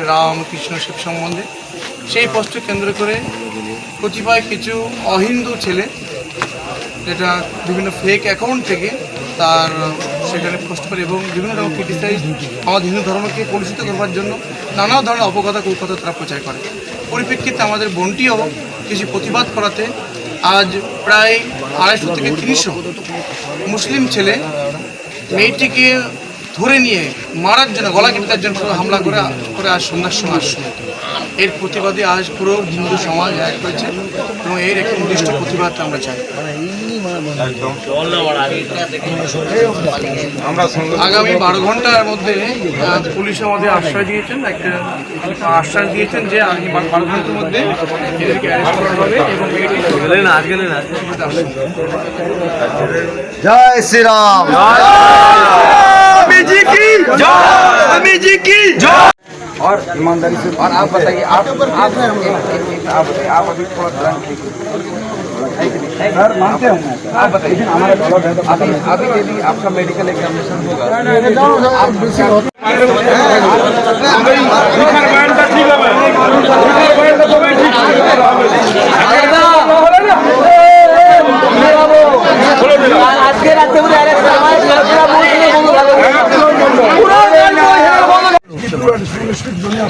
রাম কৃষ্ণ শিব সম্বন্ধে। সেই পোস্টকে কেন্দ্র করে কতিপয় কিছু অহিন্দু ছেলে যেটা বিভিন্ন ফেক অ্যাকাউন্ট থেকে তার সেখানে পোস্ট করে এবং বিভিন্ন রকম ক্রিটিসাইজ আমাদের হিন্দু ধর্মকে কলুষিত করবার জন্য নানা ধরনের অপকথা কুকথা তারা প্রচার করে। পরিপ্রেক্ষিতে আমাদের বোনটিও কিছু প্রতিবাদ করাতে আজ প্রায় 250 থেকে 300 মুসলিম ছেলে মেয়েটিকে ধরে নিয়ে মারার জন্য, গলা কেটে দেওয়ার জন্য হামলা করে আজ সন্ধ্যার সময় আসছে। এর প্রতিবাদে আজ পুরো হিন্দু সমাজ এক হয়েছে এবং এর একটি নির্দিষ্ট প্রতিবাদ আমরা চাই। আগামী 12 ঘন্টার মধ্যে পুলিশ আমাদের আশ্বাস দিয়েছেন যে আগামী 12 ঘন্টার মধ্যে এদেরকে অ্যারেস্ট করা হবে এবং জয় শ্রীরাম। जी की जय। और ईमानदारी से और आप बताइए, आप अभी थोड़ा सर मानते हैं आप बताइए हमारे अभी यदि आपका मेडिकल एग्जामिनेशन होगा দুনিয়া